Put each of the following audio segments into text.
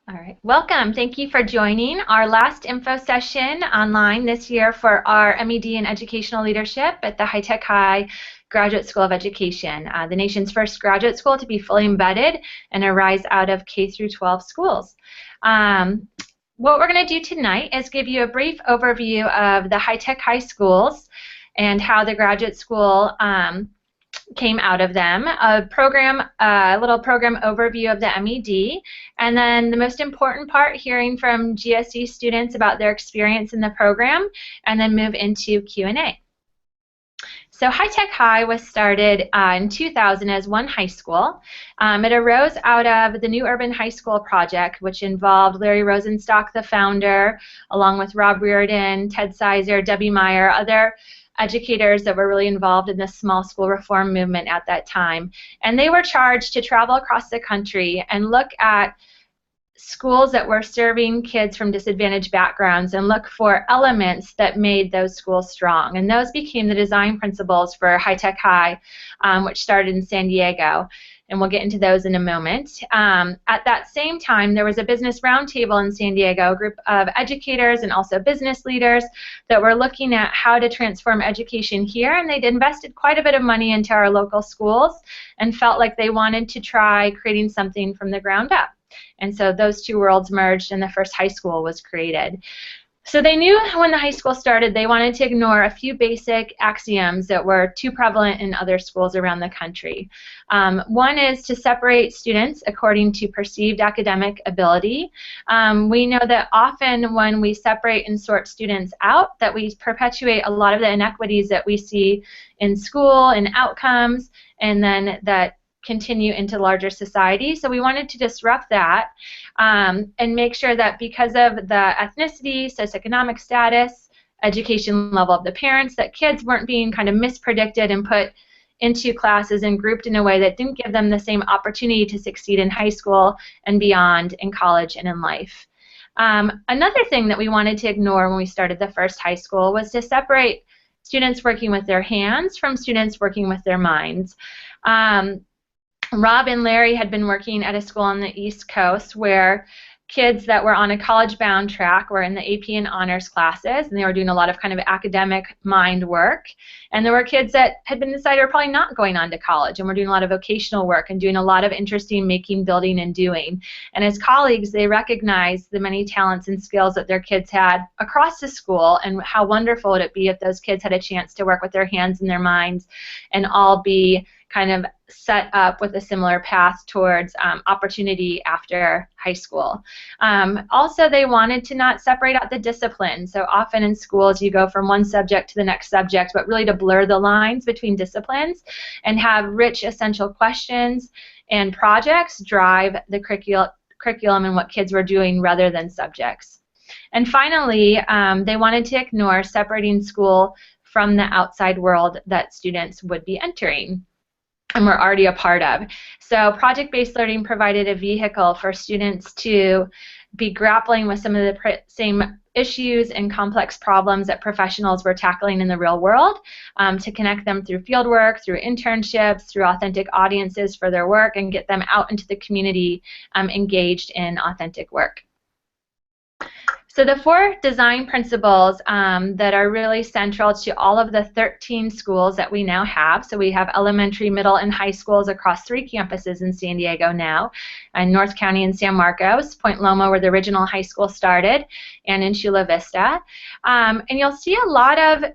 All right, welcome. Thank you for joining our last info session online this year for our M.Ed in Educational Leadership at the High Tech High Graduate School of Education, the nation's first graduate school to be fully embedded and arise out of K through 12 schools. What we're going to do tonight is give you a brief overview of the High Tech High schools and how the graduate school came out of them, a little program overview of the M.Ed, and then the most important part, hearing from GSE students about their experience in the program, and then move into Q&A. So High Tech High was started in 2000 as one high school. It arose out of the New Urban High School project, which involved Larry Rosenstock, the founder, along with Rob Reardon, Ted Sizer, Debbie Meyer, other educators that were really involved in the small school reform movement at that time. And they were charged to travel across the country and look at schools that were serving kids from disadvantaged backgrounds and look for elements that made those schools strong. And those became the design principles for High Tech High, which started in San Diego. And we'll get into those in a moment. At that same time, there was a business roundtable in San Diego, a group of educators and also business leaders that were looking at how to transform education here, and they'd invested quite a bit of money into our local schools and felt like they wanted to try creating something from the ground up. And so those two worlds merged and the first high school was created. So they knew when the high school started they wanted to ignore a few basic axioms that were too prevalent in other schools around the country. One is to separate students according to perceived academic ability. We know that often when we separate and sort students out, that we perpetuate a lot of the inequities that we see in school and outcomes, and then that continue into larger society. So we wanted to disrupt that and make sure that because of the ethnicity, socioeconomic status, education level of the parents, that kids weren't being kind of mispredicted and put into classes and grouped in a way that didn't give them the same opportunity to succeed in high school and beyond, in college and in life. Another thing that we wanted to ignore when we started the first high school was to separate students working with their hands from students working with their minds. Rob and Larry had been working at a school on the East Coast where kids that were on a college-bound track were in the AP and honors classes, and they were doing a lot of kind of academic mind work. And there were kids that had been decided were probably not going on to college and were doing a lot of vocational work and doing a lot of interesting making, building, and doing. And as colleagues, they recognized the many talents and skills that their kids had across the school, and how wonderful would it be if those kids had a chance to work with their hands and their minds and all be kind of set up with a similar path towards opportunity after high school. Also, they wanted to not separate out the disciplines. So often in schools you go from one subject to the next subject, but really to blur the lines between disciplines and have rich essential questions and projects drive the curriculum and what kids were doing rather than subjects. And finally, they wanted to ignore separating school from the outside world that students would be entering and we're already a part of. So project-based learning provided a vehicle for students to be grappling with some of the same issues and complex problems that professionals were tackling in the real world, to connect them through fieldwork, through internships, through authentic audiences for their work, and get them out into the community engaged in authentic work. So the four design principles that are really central to all of the 13 schools that we now have. So we have elementary, middle, and high schools across 3 campuses in San Diego now, in North County and San Marcos, Point Loma where the original high school started, and in Chula Vista. And you'll see a lot of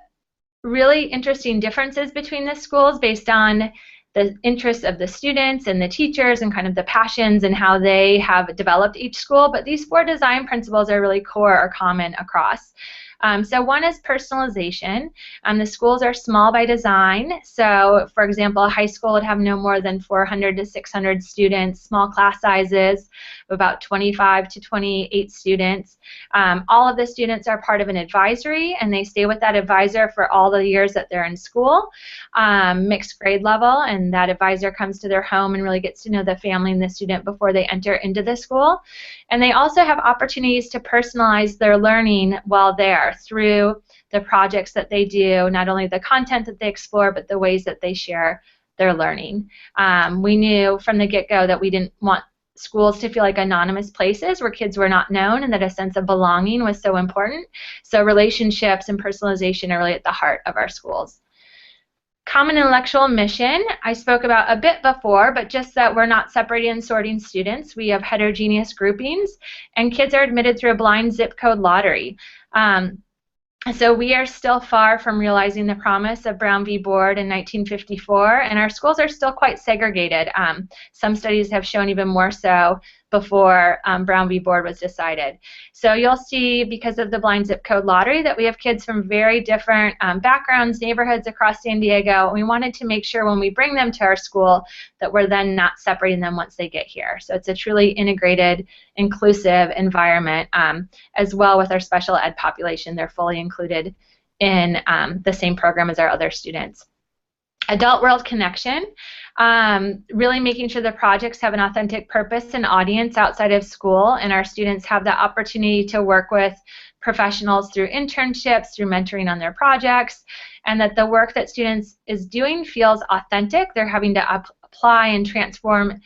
really interesting differences between the schools based on the interests of the students and the teachers and kind of the passions and how they have developed each school, but these 4 design principles are really core or common across. So one is personalization. The schools are small by design. So, for example, a high school would have no more than 400 to 600 students, small class sizes of about 25 to 28 students. All of the students are part of an advisory, and they stay with that advisor for all the years that they're in school, mixed grade level, and that advisor comes to their home and really gets to know the family and the student before they enter into the school. And they also have opportunities to personalize their learning while there through the projects that they do, not only the content that they explore, but the ways that they share their learning. We knew from the get-go that we didn't want schools to feel like anonymous places where kids were not known, and that a sense of belonging was so important. So relationships and personalization are really at the heart of our schools. Common intellectual mission, I spoke about a bit before, but just that we're not separating and sorting students. We have heterogeneous groupings, and kids are admitted through a blind zip code lottery. So we are still far from realizing the promise of Brown v. Board in 1954, and our schools are still quite segregated. Some studies have shown even more so before Brown v. Board was decided. So you'll see, because of the blind zip code lottery, that we have kids from very different backgrounds, neighborhoods across San Diego. We wanted to make sure when we bring them to our school that we're then not separating them once they get here. So it's a truly integrated, inclusive environment, as well with our special ed population. They're fully included in the same program as our other students. Adult world connection, really making sure the projects have an authentic purpose and audience outside of school, and our students have the opportunity to work with professionals through internships, through mentoring on their projects, and that the work that students is doing feels authentic. They're having to apply and transform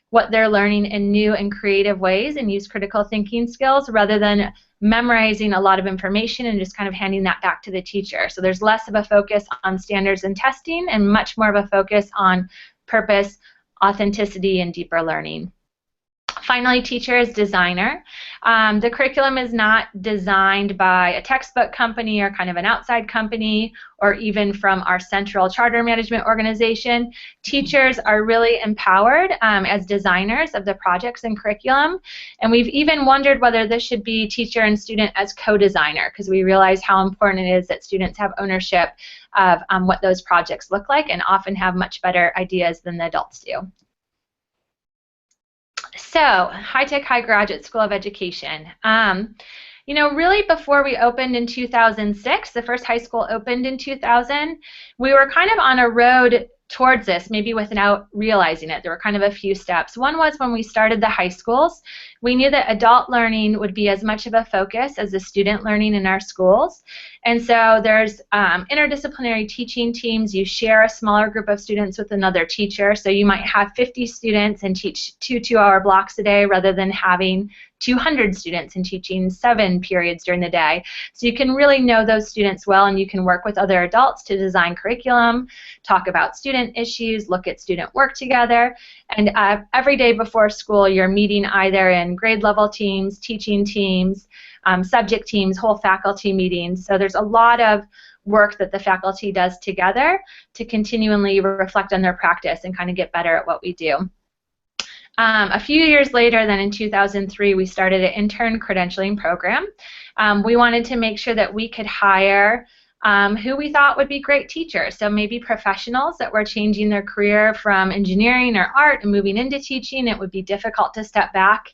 what they're learning in new and creative ways and use critical thinking skills rather than memorizing a lot of information and just kind of handing that back to the teacher. So there's less of a focus on standards and testing and much more of a focus on purpose, authenticity, and deeper learning. Finally, teacher is designer. The curriculum is not designed by a textbook company or kind of an outside company or even from our central charter management organization. Teachers are really empowered as designers of the projects and curriculum, and we've even wondered whether this should be teacher and student as co-designer, because we realize how important it is that students have ownership of what those projects look like and often have much better ideas than the adults do. So, High Tech High Graduate School of Education. You know, really before we opened in 2006, the first high school opened in 2000, we were kind of on a road towards this, maybe without realizing it. There were kind of a few steps. One was when we started the high schools, we knew that adult learning would be as much of a focus as the student learning in our schools. And so there's interdisciplinary teaching teams. You share a smaller group of students with another teacher. So you might have 50 students and teach 2 2-hour blocks a day rather than having 200 students and teaching 7 periods during the day. So you can really know those students well, and you can work with other adults to design curriculum, talk about student issues, look at student work together. And every day before school, you're meeting either in grade level teams, teaching teams, subject teams, whole faculty meetings. So there's a lot of work that the faculty does together to continually reflect on their practice and kind of get better at what we do. A few years later, then in 2003, we started an intern credentialing program. We wanted to make sure that we could hire who we thought would be great teachers. So maybe professionals that were changing their career from engineering or art and moving into teaching. It would be difficult to step back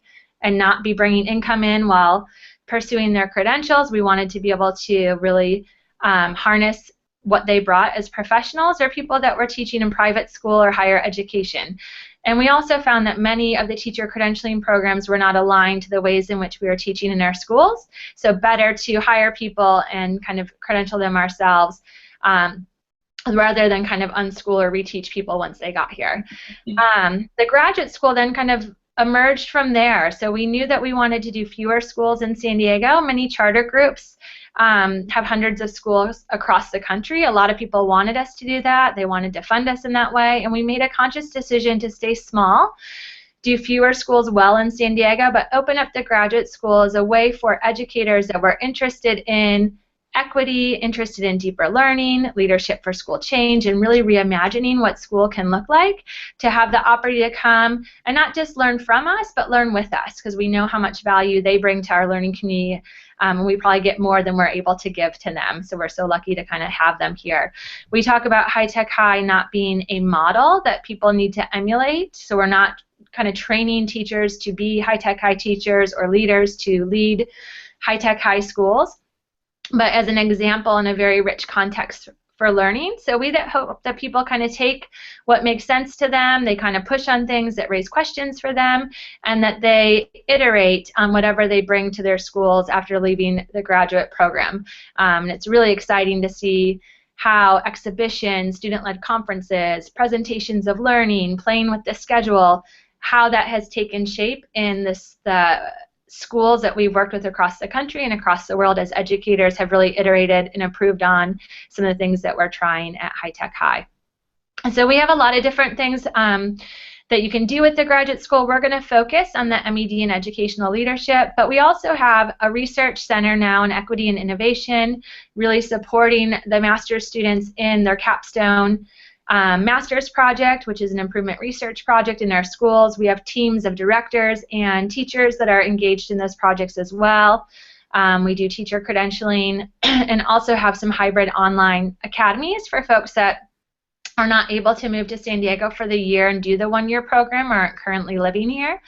and not be bringing income in while pursuing their credentials. We wanted to be able to really harness what they brought as professionals, or people that were teaching in private school or higher education. And we also found that many of the teacher credentialing programs were not aligned to the ways in which we were teaching in our schools. So better to hire people and kind of credential them ourselves rather than kind of unschool or reteach people once they got here. The graduate school then kind of emerged from there. So we knew that we wanted to do fewer schools in San Diego. Many charter groups have hundreds of schools across the country. A lot of people wanted us to do that. They wanted to fund us in that way, and we made a conscious decision to stay small, do fewer schools well in San Diego, but open up the graduate school as a way for educators that were interested in equity, interested in deeper learning, leadership for school change, and really reimagining what school can look like, to have the opportunity to come and not just learn from us, but learn with us, because we know how much value they bring to our learning community. We probably get more than we're able to give to them, so we're so lucky to kind of have them here. We talk about High Tech High not being a model that people need to emulate, so we're not kind of training teachers to be High Tech High teachers or leaders to lead High Tech High schools, but as an example in a very rich context for learning. So we hope that people kind of take what makes sense to them, they kind of push on things that raise questions for them, and that they iterate on whatever they bring to their schools after leaving the graduate program. And it's really exciting to see how exhibitions, student-led conferences, presentations of learning, playing with the schedule, how that has taken shape in the schools that we've worked with across the country and across the world as educators have really iterated and improved on some of the things that we're trying at High Tech High. And so we have a lot of different things that you can do with the graduate school. We're going to focus on the M.Ed in educational leadership, but we also have a research center now in equity and innovation, really supporting the master's students in their capstone master's project, which is an improvement research project in our schools. We have teams of directors and teachers that are engaged in those projects as well. We do teacher credentialing and also have some hybrid online academies for folks that are not able to move to San Diego for the year and do the one-year program or aren't currently living here.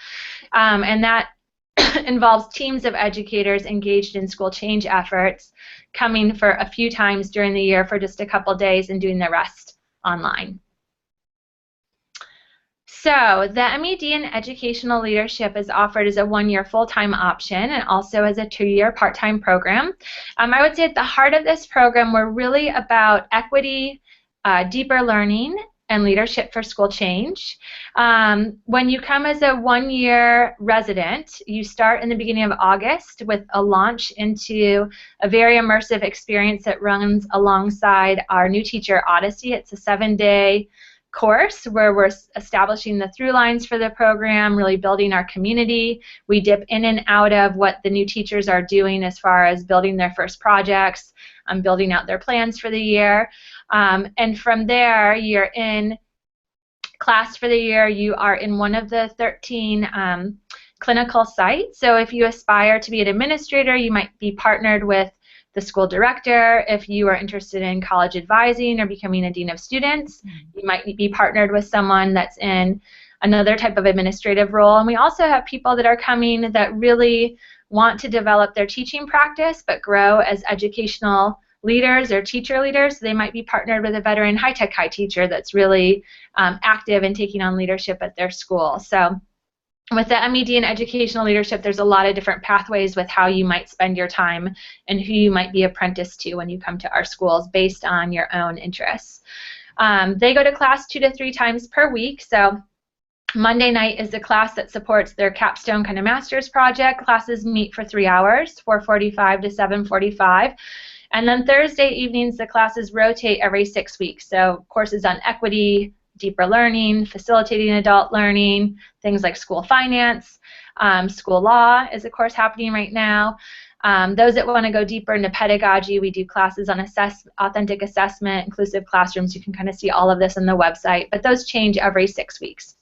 And that involves teams of educators engaged in school change efforts coming for a few times during the year for just a couple days and doing the rest online. So the M.Ed in educational leadership is offered as a one-year full-time option and also as a two-year part-time program. I would say at the heart of this program, we're really about equity, deeper learning, and leadership for school change. When you come as a one-year resident, you start in the beginning of August with a launch into a very immersive experience that runs alongside our new teacher Odyssey. It's a 7-day course where we're establishing the through lines for the program, really building our community. We dip in and out of what the new teachers are doing as far as building their first projects, building out their plans for the year. And from there, you're in class for the year. You are in one of the 13 clinical sites. So if you aspire to be an administrator, you might be partnered with the school director. If you are interested in college advising or becoming a dean of students, you might be partnered with someone that's in another type of administrative role. And we also have people that are coming that really want to develop their teaching practice but grow as educational leaders or teacher leaders. So they might be partnered with a veteran High Tech High teacher that's really active and taking on leadership at their school. So with the M.Ed in educational leadership, there's a lot of different pathways with how you might spend your time and who you might be apprenticed to when you come to our schools based on your own interests. They go to class 2 to 3 times per week. So Monday night is the class that supports their capstone kind of master's project. Classes meet for 3 hours, 4:45 to 7:45. And then Thursday evenings, the classes rotate every 6 weeks. So courses on equity, deeper learning, facilitating adult learning, things like school finance, school law is a course happening right now. Those that want to go deeper into pedagogy, we do classes on authentic assessment, inclusive classrooms. You can kind of see all of this on the website, but those change every 6 weeks.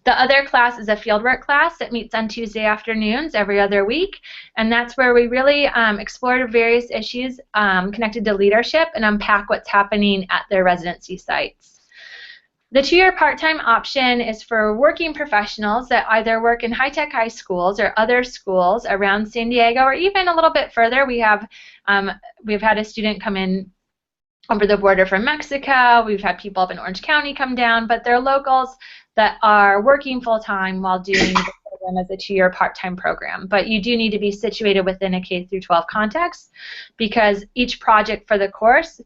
The other class is a fieldwork class that meets on Tuesday afternoons every other week, and that's where we really explore various issues connected to leadership and unpack what's happening at their residency sites. The 2-year part-time option is for working professionals that either work in High Tech High schools or other schools around San Diego or even a little bit further. We've had a student come in over the border from Mexico. We've had people up in Orange County come down, but they're locals that are working full-time while doing the program as a 2-year part-time program. But you do need to be situated within a K-12 context because each project for the course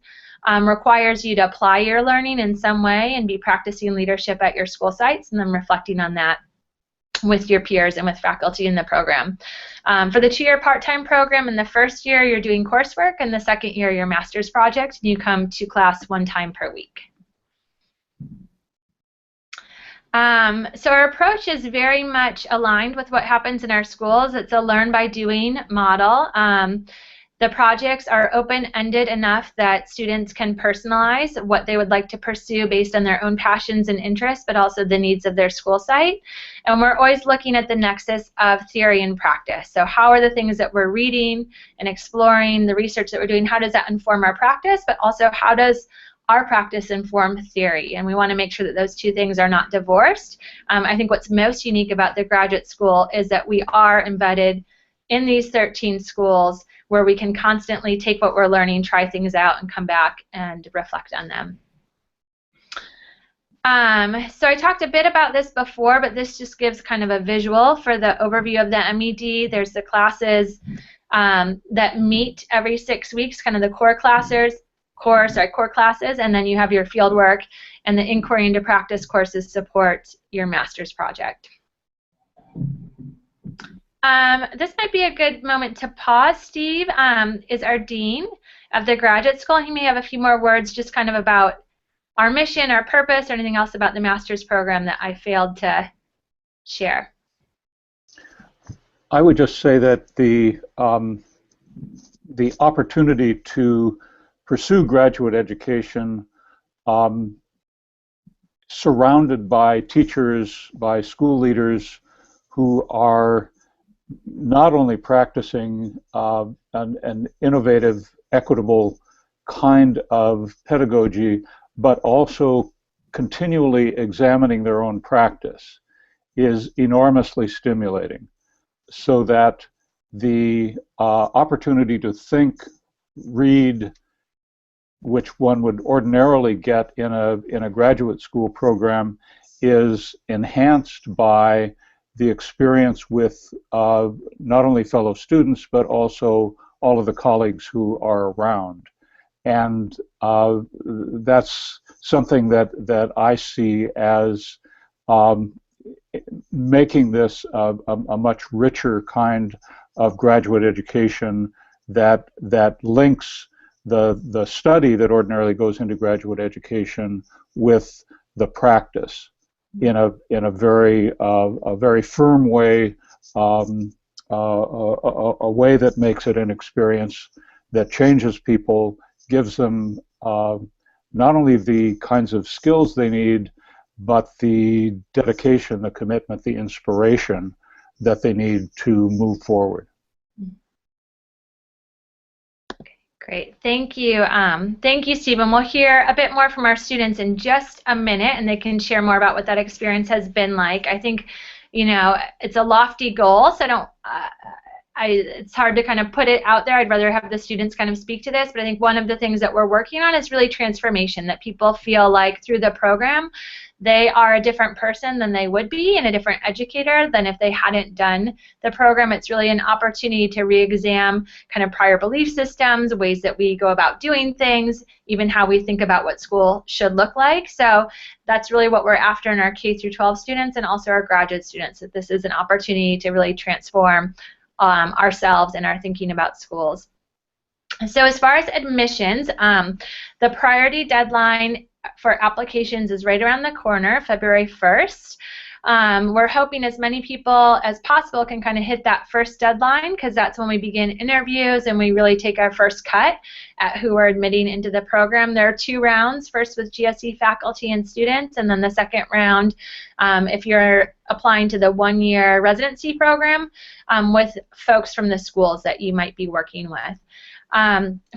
requires you to apply your learning in some way and be practicing leadership at your school sites and then reflecting on that with your peers and with faculty in the program. For the 2-year part-time program, in the first year you're doing coursework, and the second year your master's project, and you come to class 1 time per week. So our approach is very much aligned with what happens in our schools. It's a learn by doing model. The projects are open-ended enough that students can personalize what they would like to pursue based on their own passions and interests, but also the needs of their school site. And we're always looking at the nexus of theory and practice. So how are the things that we're reading and exploring, the research that we're doing, how does that inform our practice, but also how does our practice inform theory? And we want to make sure that those two things are not divorced. I think what's most unique about the graduate school is that we are embedded in these 13 schools where we can constantly take what we're learning, try things out, and come back and reflect on them. So I talked a bit about this before, but this just gives kind of a visual for the overview of the M.Ed. There's the classes that meet every 6 weeks, kind of the core classes, course, or core classes, and then you have your field work, and the inquiry into practice courses support your master's project. This might be a good moment to pause. Steve is our dean of the graduate school. He may have a few more words just kind of about our mission, our purpose, or anything else about the master's program that I failed to share. I would just say that the opportunity to pursue graduate education surrounded by teachers, by school leaders who are not only practicing an innovative, equitable kind of pedagogy, but also continually examining their own practice is enormously stimulating, so that the opportunity to think, read, which one would ordinarily get in a graduate school program, is enhanced by the experience with not only fellow students, but also all of the colleagues who are around. And that's something that I see as making this a much richer kind of graduate education that links the study that ordinarily goes into graduate education with the practice in a very firm way, a way that makes it an experience that changes people, gives them not only the kinds of skills they need, but the dedication, the commitment, the inspiration that they need to move forward. Great, thank you. Thank you, Stephen. We'll hear a bit more from our students in just a minute, and they can share more about what that experience has been like. I think, you know, it's a lofty goal, so it's hard to kind of put it out there. I'd rather have the students kind of speak to this, but I think one of the things that we're working on is really transformation, that people feel like through the program they are a different person than they would be, and a different educator than if they hadn't done the program. It's really an opportunity to re-examine kind of prior belief systems, ways that we go about doing things, even how we think about what school should look like. So that's really what we're after in our K through 12 students and also our graduate students, that this is an opportunity to really transform ourselves and our thinking about schools. So as far as admissions, the priority deadline for applications is right around the corner, February 1st. We're hoping as many people as possible can kind of hit that first deadline, because that's when we begin interviews and we really take our first cut at who we're admitting into the program. There are 2 rounds, first with GSE faculty and students, and then the second round if you're applying to the 1-year residency program with folks from the schools that you might be working with.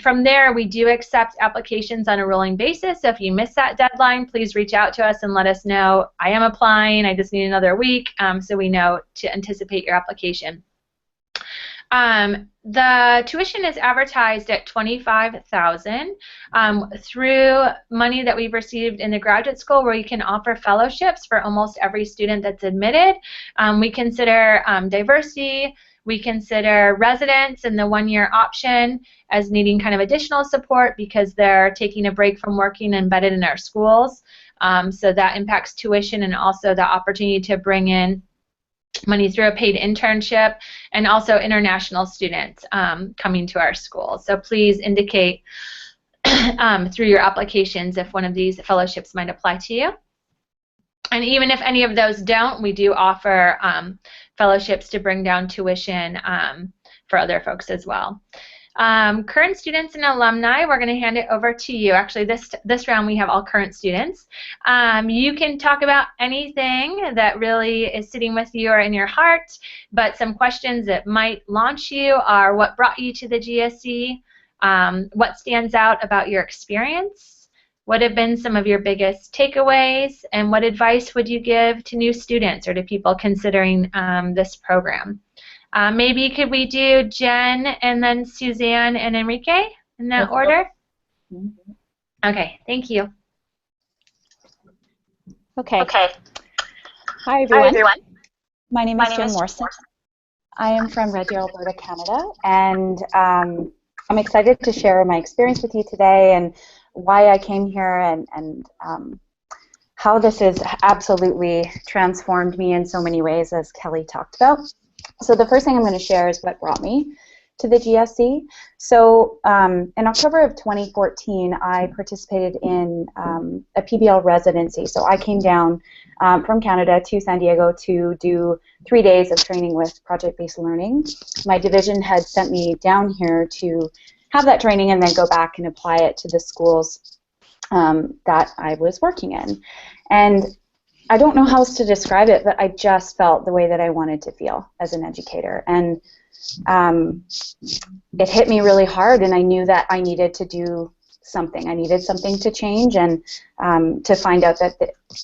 From there, we do accept applications on a rolling basis, so if you miss that deadline, please reach out to us and let us know, I am applying, I just need another week, so we know to anticipate your application. The tuition is advertised at $25,000 through money that we've received in the graduate school, where you can offer fellowships for almost every student that's admitted. We consider diversity. We consider residents in the 1-year option as needing kind of additional support because they're taking a break from working embedded in our schools. So that impacts tuition, and also the opportunity to bring in money through a paid internship, and also international students coming to our schools. So please indicate through your applications if one of these fellowships might apply to you. And even if any of those don't, we do offer fellowships to bring down tuition for other folks as well. Current students and alumni, we're going to hand it over to you. Actually, this round we have all current students. You can talk about anything that really is sitting with you or in your heart, but some questions that might launch you are: what brought you to the GSE? What stands out about your experience? What have been some of your biggest takeaways? And what advice would you give to new students or to people considering this program? Maybe could we do Jen and then Suzanne and Enrique in that order? Okay, thank you. Okay. Hi, everyone. My name is Jen Morrison. I am from Red Deer, Alberta, Canada, and I'm excited to share my experience with you today and why I came here and how this has absolutely transformed me in so many ways, as Kelly talked about. So the first thing I'm going to share is what brought me to the GSC. So in October of 2014, I participated in a PBL residency. So I came down from Canada to San Diego to do 3 days of training with project-based learning. My division had sent me down here to have that training and then go back and apply it to the schools that I was working in. And I don't know how else to describe it, but I just felt the way that I wanted to feel as an educator. And it hit me really hard, and I knew that I needed to do something. I needed something to change, and to find out that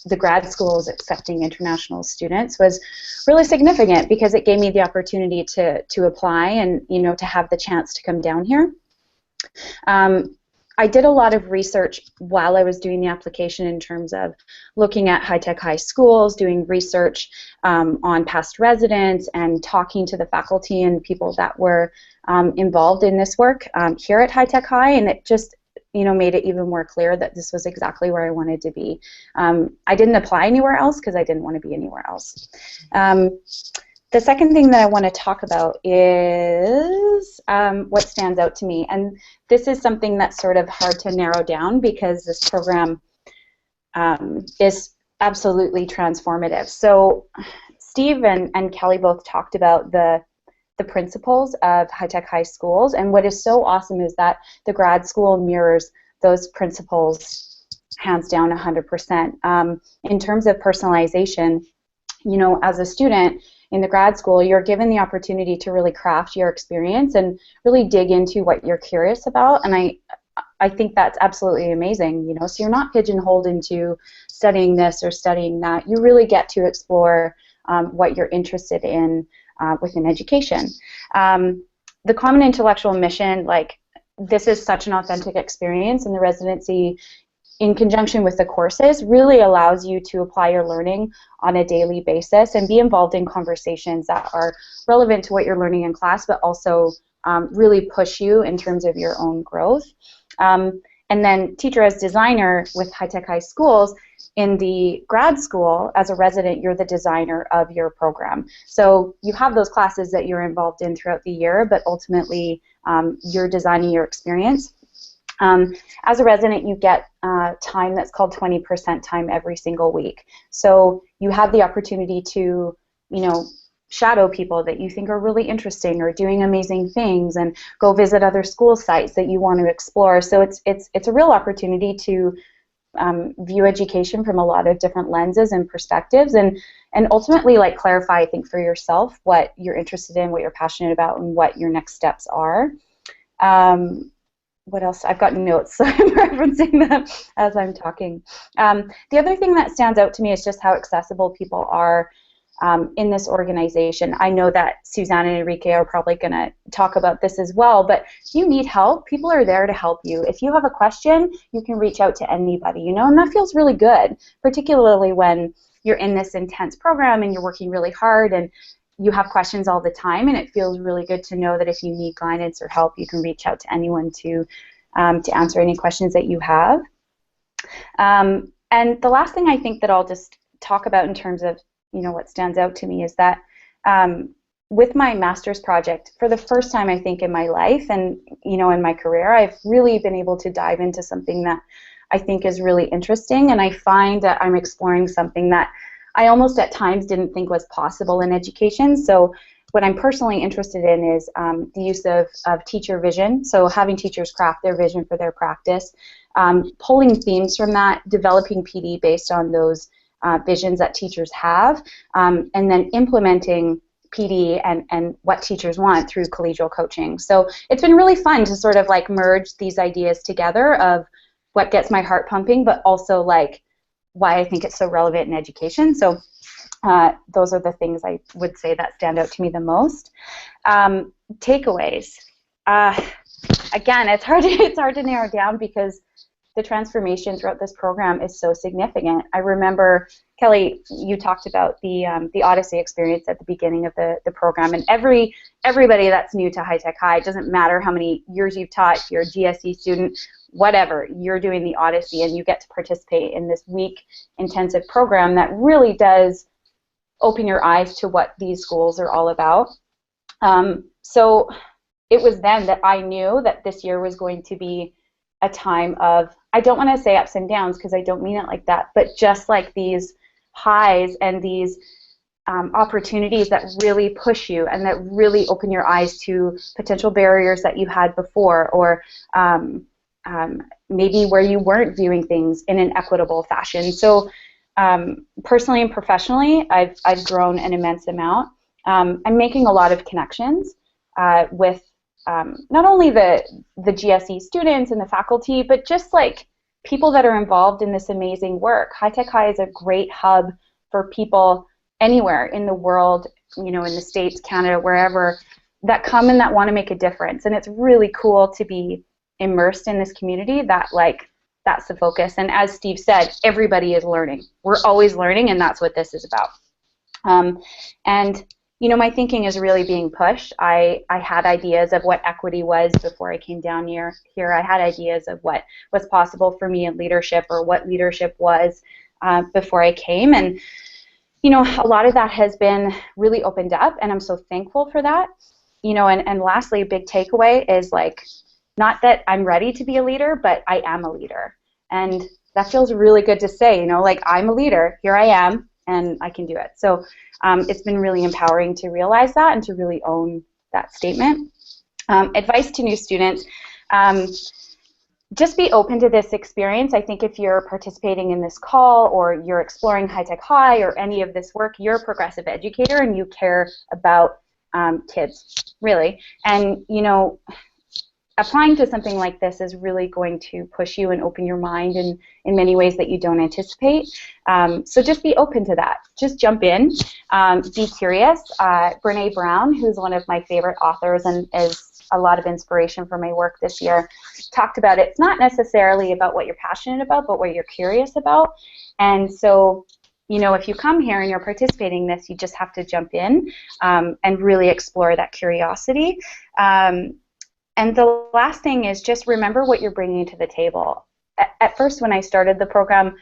the grad schools accepting international students was really significant because it gave me the opportunity to apply and, you know, to have the chance to come down here. I did a lot of research while I was doing the application in terms of looking at high-tech high schools, doing research on past residents, and talking to the faculty and people that were involved in this work here at high-tech high, and it just, you know, made it even more clear that this was exactly where I wanted to be. I didn't apply anywhere else because I didn't want to be anywhere else. The second thing that I want to talk about is what stands out to me, and this is something that's sort of hard to narrow down because this program is absolutely transformative. So Steve and Kelly both talked about the principles of high-tech high schools, and what is so awesome is that the grad school mirrors those principles hands down 100%. In terms of personalization, you know, as a student in the grad school, you're given the opportunity to really craft your experience and really dig into what you're curious about, and I think that's absolutely amazing, you know, so you're not pigeonholed into studying this or studying that. You really get to explore what you're interested in within education. The common intellectual mission, like, this is such an authentic experience, and the residency in conjunction with the courses really allows you to apply your learning on a daily basis and be involved in conversations that are relevant to what you're learning in class, but also really push you in terms of your own growth. And then teacher as designer with high-tech high schools, in the grad school, as a resident, you're the designer of your program. So you have those classes that you're involved in throughout the year, but ultimately you're designing your experience. As a resident, you get time that's called 20% time every single week. So you have the opportunity to, you know, shadow people that you think are really interesting or doing amazing things, and go visit other school sites that you want to explore. So it's a real opportunity to view education from a lot of different lenses and perspectives, and ultimately, like, clarify, I think, for yourself what you're interested in, what you're passionate about, and what your next steps are. What else? I've got notes, so I'm referencing them as I'm talking. The other thing that stands out to me is just how accessible people are in this organization. I know that Suzanne and Enrique are probably going to talk about this as well, but if you need help, people are there to help you. If you have a question, you can reach out to anybody, you know, and that feels really good, particularly when you're in this intense program and you're working really hard and you have questions all the time, and it feels really good to know that if you need guidance or help, you can reach out to anyone to answer any questions that you have. And the last thing I think that I'll just talk about in terms of, you know, what stands out to me is that with my master's project, for the first time, I think, in my life and, you know, in my career, I've really been able to dive into something that I think is really interesting, and I find that I'm exploring something that I almost at times didn't think was possible in education. So what I'm personally interested in is the use of teacher vision, so having teachers craft their vision for their practice, pulling themes from that, developing PD based on those visions that teachers have, and then implementing PD and what teachers want through collegial coaching. So it's been really fun to sort of like merge these ideas together of what gets my heart pumping, but also like why I think it's so relevant in education. So those are the things I would say that stand out to me the most. Takeaways. Again, it's hard to narrow down because the transformation throughout this program is so significant. I remember Kelly, you talked about the Odyssey experience at the beginning of the program, and everybody that's new to High Tech High, it doesn't matter how many years you've taught, if you're a GSE student, whatever, you're doing the Odyssey, and you get to participate in this week intensive program that really does open your eyes to what these schools are all about. So it was then that I knew that this year was going to be a time of, I don't want to say ups and downs because I don't mean it like that, but just like these highs and these opportunities that really push you and that really open your eyes to potential barriers that you had before, or maybe where you weren't viewing things in an equitable fashion. So personally and professionally, I've grown an immense amount. I'm making a lot of connections with not only the GSE students and the faculty, but just like people that are involved in this amazing work. High Tech High is a great hub for people anywhere in the world, you know, in the States, Canada, wherever, that come and that want to make a difference. And it's really cool to be immersed in this community that, like, that's the focus. And as Steve said, everybody is learning. We're always learning, and that's what this is about. And you know, my thinking is really being pushed. I had ideas of what equity was before I came down here. I had ideas of what was possible for me in leadership, or what leadership was before I came. And, you know, a lot of that has been really opened up, and I'm so thankful for that. You know, and lastly, a big takeaway is, like, not that I'm ready to be a leader, but I am a leader. And that feels really good to say, you know, like, I'm a leader, here I am, and I can do it. So it's been really empowering to realize that and to really own that statement. Advice to new students, just be open to this experience. I think if you're participating in this call, or you're exploring High Tech High, or any of this work, you're a progressive educator and you care about kids, really. And, you know, applying to something like this is really going to push you and open your mind in many ways that you don't anticipate. So just be open to that. Just jump in. Be curious. Brene Brown, who's one of my favorite authors and is a lot of inspiration for my work this year, talked about it's not necessarily about what you're passionate about, but what you're curious about. And so, you know, if you come here and you're participating in this, you just have to jump in and really explore that curiosity. And the last thing is just remember what you're bringing to the table. At first, when I started the program,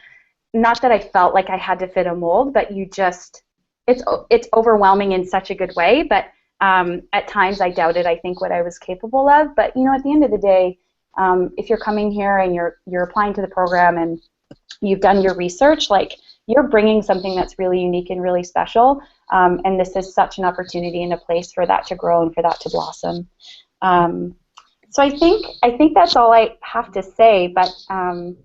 not that I felt like I had to fit a mold, but you just, it's overwhelming in such a good way. But at times I doubted, I think, what I was capable of. But, you know, at the end of the day, if you're coming here and you're applying to the program and you've done your research, like, you're bringing something that's really unique and really special. And this is such an opportunity and a place for that to grow and for that to blossom. So I think that's all I have to say, but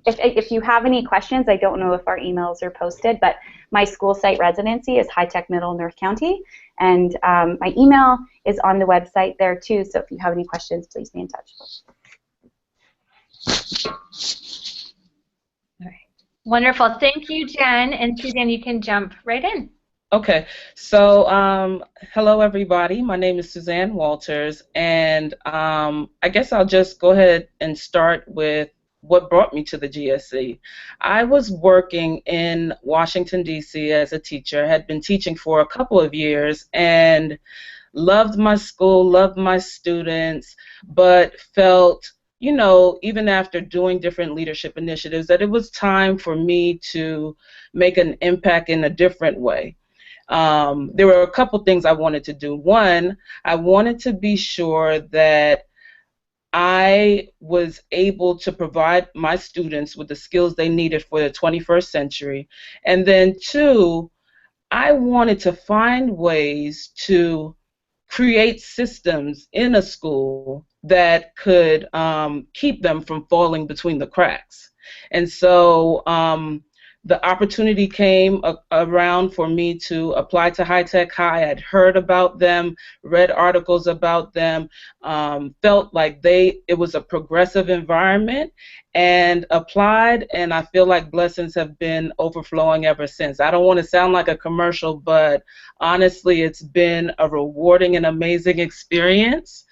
if you have any questions, I don't know if our emails are posted, but my school site residency is High Tech Middle North County, and my email is on the website there too, so if you have any questions, please be in touch. All right. Wonderful. Thank you, Jen. And Suzanne, you can jump right in. Okay, so hello everybody. My name is Suzanne Walters, and I guess I'll just go ahead and start with what brought me to the GSE. I was working in Washington, D.C. as a teacher, had been teaching for a couple of years, and loved my school, loved my students, but felt, you know, even after doing different leadership initiatives, that it was time for me to make an impact in a different way. There were a couple things I wanted to do. One, I wanted to be sure that I was able to provide my students with the skills they needed for the 21st century. And then two, I wanted to find ways to create systems in a school that could keep them from falling between the cracks. And so the opportunity came around for me to apply to High Tech High. I'd heard about them, read articles about them, felt like it was a progressive environment, and applied, and I feel like blessings have been overflowing ever since. I don't want to sound like a commercial, but honestly, it's been a rewarding and amazing experience.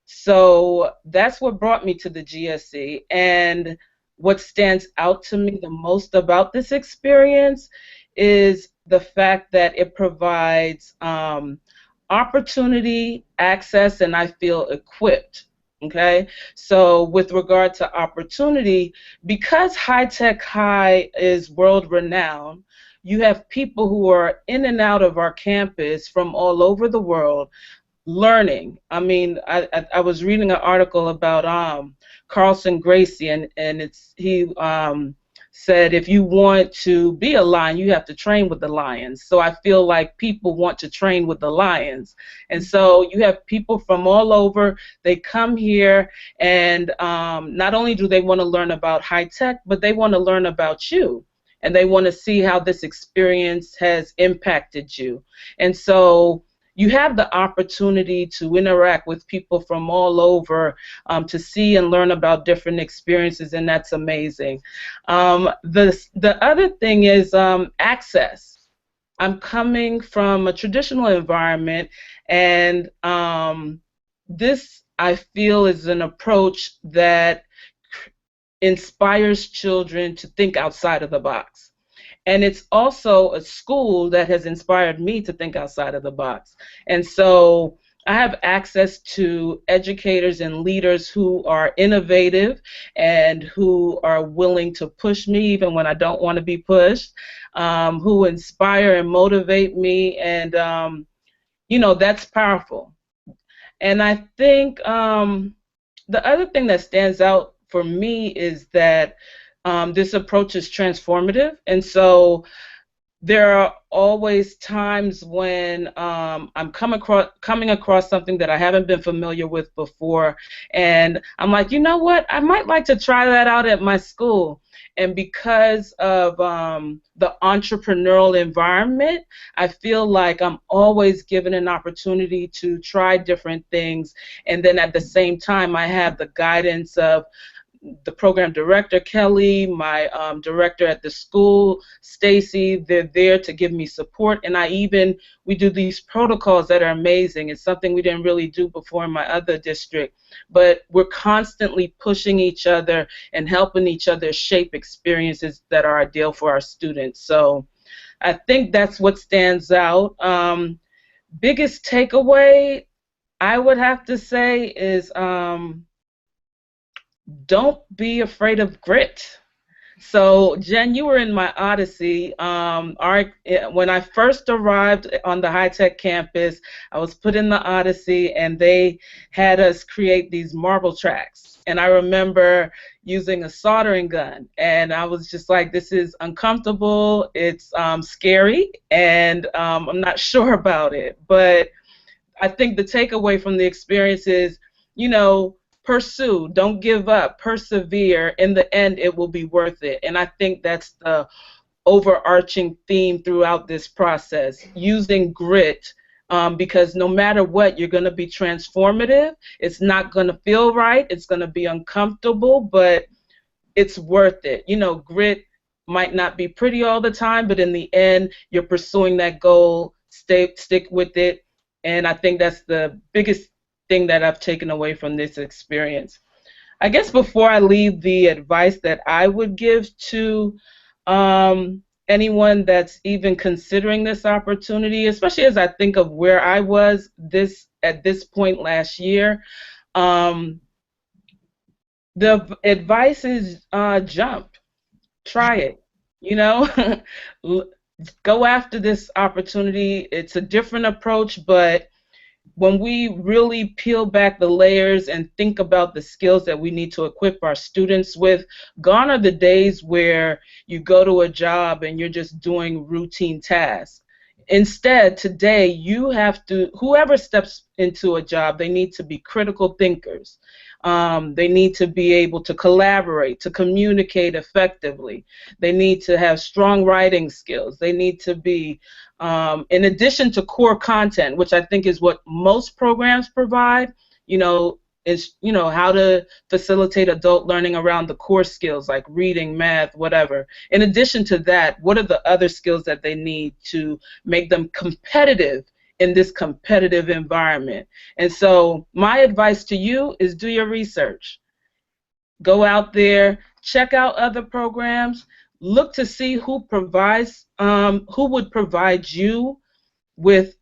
So that's what brought me to the GSE. And what stands out to me the most about this experience is the fact that it provides opportunity, access, and I feel equipped. Okay, so with regard to opportunity, because High Tech High is world renowned, you have people who are in and out of our campus from all over the world learning. I mean, I was reading an article about Carlson Gracie, and he said if you want to be a lion, you have to train with the lions. So I feel like people want to train with the lions, and so you have people from all over. They come here, and not only do they want to learn about high tech, but they want to learn about you. And they want to see how this experience has impacted you. And so you have the opportunity to interact with people from all over, to see and learn about different experiences, and that's amazing. The other thing is access. I'm coming from a traditional environment, and this, I feel, is an approach that inspires children to think outside of the box. And it's also a school that has inspired me to think outside of the box. And so I have access to educators and leaders who are innovative and who are willing to push me even when I don't want to be pushed, who inspire and motivate me, and that's powerful. And I think the other thing that stands out for me is that this approach is transformative, and so there are always times when I'm coming across something that I haven't been familiar with before, and I'm like, you know what, I might like to try that out at my school. And because of the entrepreneurial environment, I feel like I'm always given an opportunity to try different things, and then at the same time I have the guidance of the program director, Kelly, my director at the school, Stacy. They're there to give me support, and we do these protocols that are amazing. It's something we didn't really do before in my other district, but we're constantly pushing each other and helping each other shape experiences that are ideal for our students. So I think that's what stands out. Biggest takeaway, I would have to say, is don't be afraid of grit. So, Jen, you were in my Odyssey. When I first arrived on the high-tech campus, I was put in the Odyssey, and they had us create these marble tracks. And I remember using a soldering gun, and I was just like, this is uncomfortable, it's scary, and I'm not sure about it. But I think the takeaway from the experience is, pursue, don't give up, persevere. In the end, it will be worth it. And I think that's the overarching theme throughout this process, using grit, because no matter what, you're going to be transformative. It's not going to feel right. It's going to be uncomfortable, but it's worth it. Grit might not be pretty all the time, but in the end, you're pursuing that goal. Stick with it. And I think that's the biggest thing that I've taken away from this experience. I guess before I leave, the advice that I would give to anyone that's even considering this opportunity, especially as I think of where I was at this point last year, the advice is jump, try it, go after this opportunity. It's a different approach, but when we really peel back the layers and think about the skills that we need to equip our students with, gone are the days where you go to a job and you're just doing routine tasks. Instead, today, whoever steps into a job, they need to be critical thinkers. They need to be able to collaborate, to communicate effectively. They need to have strong writing skills. They need to be, in addition to core content, which I think is what most programs provide, is how to facilitate adult learning around the core skills like reading, math, whatever. In addition to that, what are the other skills that they need to make them competitive in this competitive environment? And so my advice to you is do your research. Go out there, check out other programs, look to see who would provide you with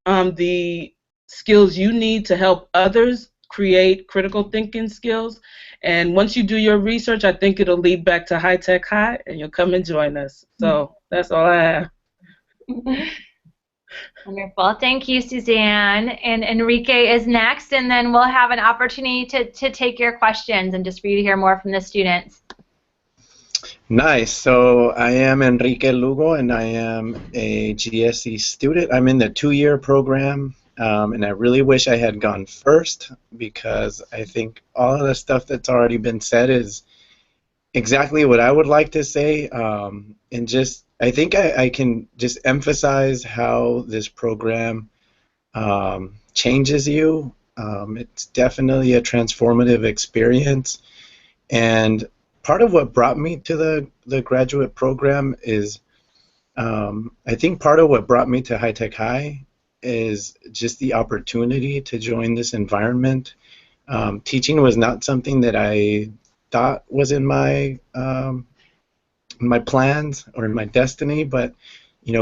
the skills you need to help others create critical thinking skills. And once you do your research, I think it'll lead back to High Tech High, and you'll come and join us. So that's all I have. Wonderful. Thank you, Suzanne. And Enrique is next, and then we'll have an opportunity to take your questions and just for you to hear more from the students. Nice. So I am Enrique Lugo, and I am a GSE student. I'm in the 2-year program, and I really wish I had gone first because I think all of the stuff that's already been said is exactly what I would like to say. And just, I think I can just emphasize how this program changes you. It's definitely a transformative experience. And part of what brought me to the graduate program is, I think part of what brought me to High Tech High is just the opportunity to join this environment. Teaching was not something that I thought was in my plans or in my destiny, but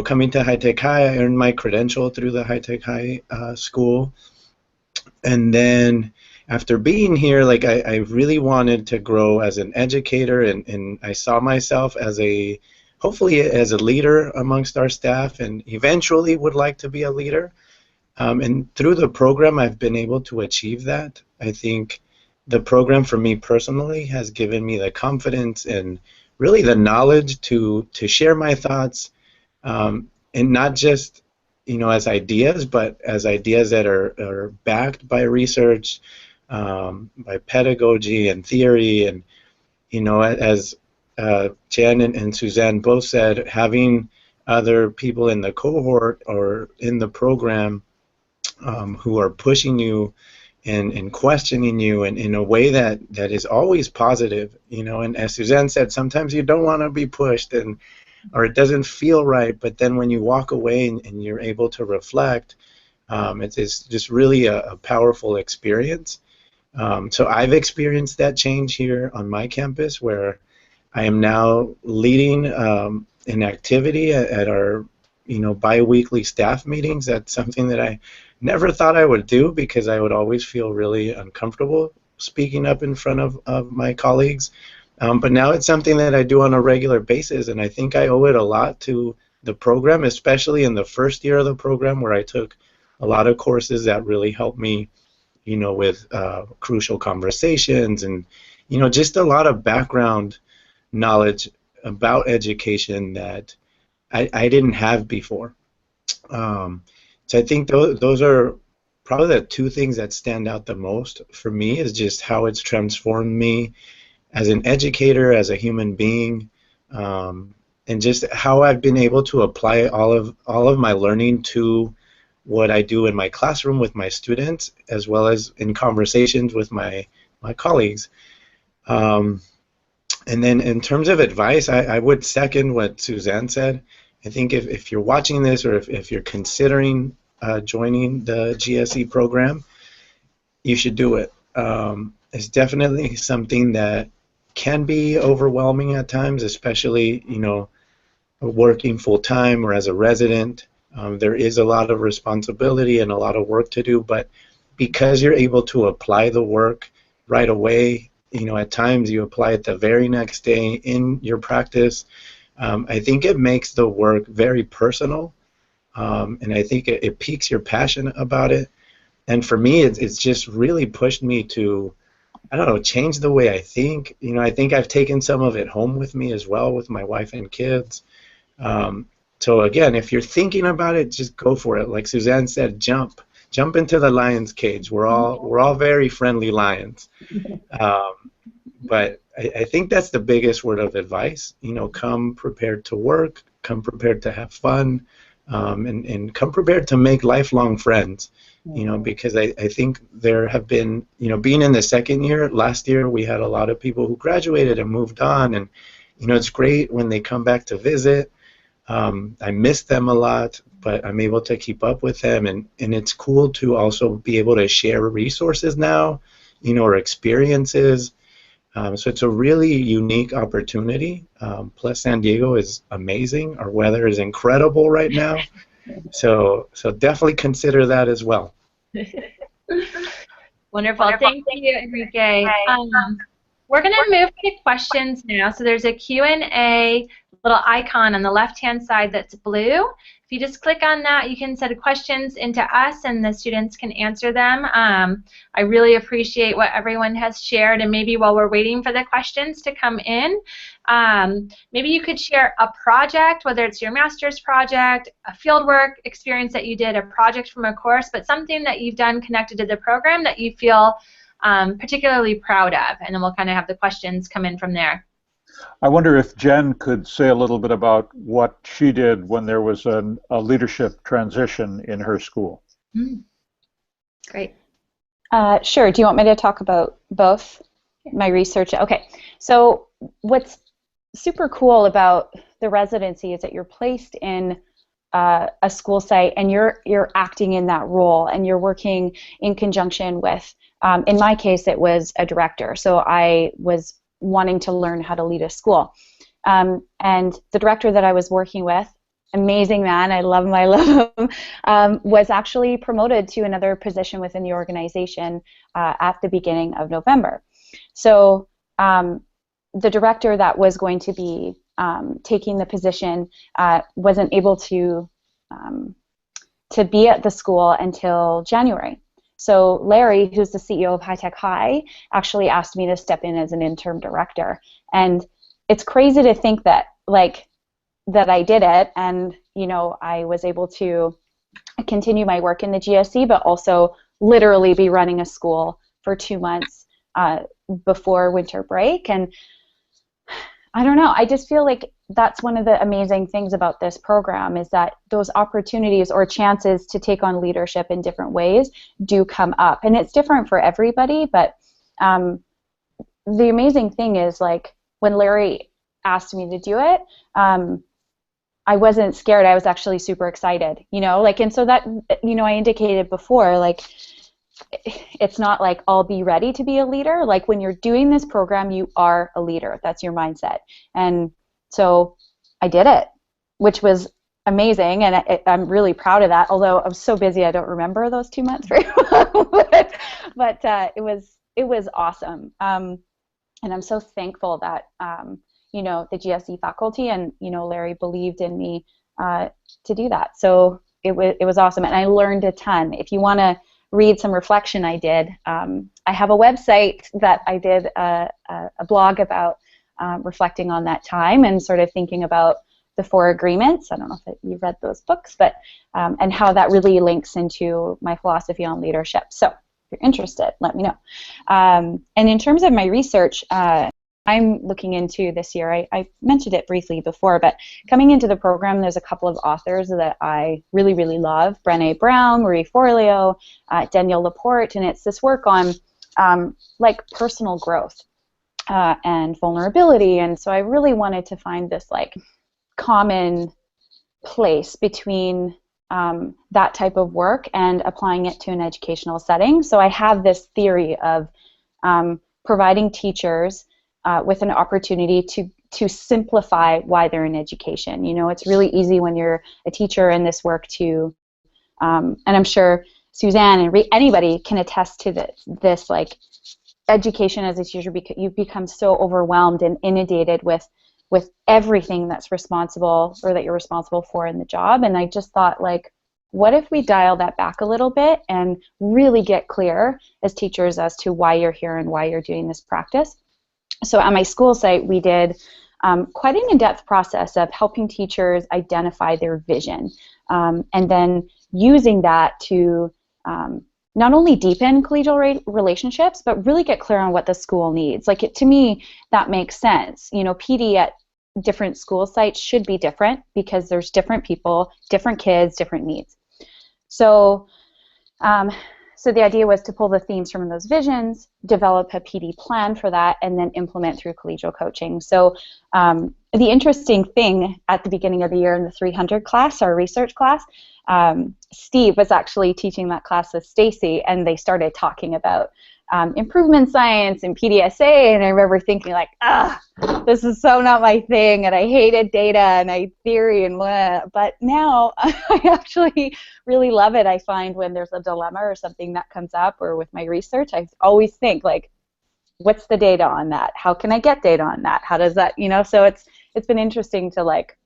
coming to High Tech High, I earned my credential through the High Tech High school, and then after being here, like I really wanted to grow as an educator, and I saw myself as hopefully as a leader amongst our staff, and eventually would like to be a leader. And through the program, I've been able to achieve that. I think the program for me personally has given me the confidence and really the knowledge to share my thoughts, and not just as ideas, but as ideas that are backed by research, by pedagogy and theory. And as Jen and Suzanne both said, having other people in the cohort or in the program who are pushing you and questioning you in a way that is always positive, and as Suzanne said, sometimes you don't want to be pushed or it doesn't feel right, but then when you walk away and you're able to reflect, it's just really a powerful experience. So I've experienced that change here on my campus, where I am now leading an activity at our bi-weekly staff meetings. That's something that I never thought I would do because I would always feel really uncomfortable speaking up in front of my colleagues. But now it's something that I do on a regular basis, and I think I owe it a lot to the program, especially in the first year of the program, where I took a lot of courses that really helped me with crucial conversations and just a lot of background knowledge about education that I didn't have before. So I think those are probably the two things that stand out the most for me, is just how it's transformed me as an educator, as a human being, and just how I've been able to apply all of my learning to what I do in my classroom with my students, as well as in conversations with my colleagues. And then in terms of advice, I would second what Suzanne said. I think if you're watching this, or if you're considering joining the GSE program, you should do it. It's definitely something that can be overwhelming at times, especially working full-time or as a resident. There is a lot of responsibility and a lot of work to do, but because you're able to apply the work right away, at times you apply it the very next day in your practice, I think it makes the work very personal, and I think it piques your passion about it. And for me, it's just really pushed me to, I don't know, change the way I think. I think I've taken some of it home with me as well, with my wife and kids. So again, if you're thinking about it, just go for it. Like Suzanne said, jump into the lion's cage. We're all very friendly lions. But I think that's the biggest word of advice. Come prepared to work, come prepared to have fun, and come prepared to make lifelong friends. Because I think there have been, being in the second year, last year we had a lot of people who graduated and moved on, and it's great when they come back to visit. I miss them a lot, but I'm able to keep up with them, and it's cool to also be able to share resources now, or experiences. So it's a really unique opportunity. Plus, San Diego is amazing. Our weather is incredible right now. So definitely consider that as well. Wonderful. Thank you, Enrique. We're going to move to questions now. So there's a Q&A little icon on the left-hand side that's blue. If you just click on that, you can send questions into us, and the students can answer them. I really appreciate what everyone has shared, and maybe while we're waiting for the questions to come in, maybe you could share a project, whether it's your master's project, a fieldwork experience that you did, a project from a course, but something that you've done connected to the program that you feel particularly proud of, and then we'll kind of have the questions come in from there. I wonder if Jen could say a little bit about what she did when there was a leadership transition in her school. Great. Sure. Do you want me to talk about both? My research? Okay. So what's super cool about the residency is that you're placed in a school site, and you're acting in that role, and you're working in conjunction with, in my case, it was a director. So I was wanting to learn how to lead a school. And the director that I was working with, amazing man, I love him, was actually promoted to another position within the organization at the beginning of November. So the director that was going to be taking the position wasn't able to be at the school until January. So Larry, who's the CEO of High Tech High, actually asked me to step in as an interim director. And it's crazy to think that, that I did it, and, I was able to continue my work in the GSE, but also literally be running a school for 2 months before winter break. And I don't know, I just feel like that's one of the amazing things about this program, is that those opportunities or chances to take on leadership in different ways do come up. And it's different for everybody, but the amazing thing is, when Larry asked me to do it, I wasn't scared. I was actually super excited, and so that, I indicated before, it's not like I'll be ready to be a leader. When you're doing this program, you are a leader. That's your mindset. And so I did it, which was amazing, and I'm really proud of that. Although I was so busy, I don't remember those 2 months very well. but it was awesome, and I'm so thankful that the GSE faculty and Larry believed in me to do that. So it was awesome, and I learned a ton. If you want to read some reflection I did, I have a website that I did a blog about reflecting on that time and sort of thinking about the 4 agreements. I don't know if you've read those books, but and how that really links into my philosophy on leadership. So if you're interested, let me know. And in terms of my research, I'm looking into this year, I mentioned it briefly before, but coming into the program, there's a couple of authors that I really, really love: Brené Brown, Marie Forleo, Danielle Laporte, and it's this work on personal growth and vulnerability. And so I really wanted to find this common place between that type of work and applying it to an educational setting. So I have this theory of providing teachers with an opportunity to simplify why they're in education. It's really easy when you're a teacher in this work to, and I'm sure Suzanne and anybody can attest to this education as a teacher, because you've become so overwhelmed and inundated with everything that's responsible, or that you're responsible for in the job. And I just thought, what if we dial that back a little bit and really get clear as teachers as to why you're here and why you're doing this practice? So at my school site, we did quite an in-depth process of helping teachers identify their vision, and then using that to not only deepen collegial relationships, but really get clear on what the school needs. To me, that makes sense. PD at different school sites should be different, because there's different people, different kids, different needs. So So the idea was to pull the themes from those visions, develop a PD plan for that, and then implement through collegial coaching. So the interesting thing at the beginning of the year in the 300 class, our research class, Steve was actually teaching that class with Stacy, and they started talking about improvement science and PDSA, and I remember thinking like, this is so not my thing, and I hated data and theory and blah. But now I actually really love it. I find when there's a dilemma or something that comes up, or with my research, I always think like, what's the data on that? How can I get data on that? How does that, so it's been interesting to like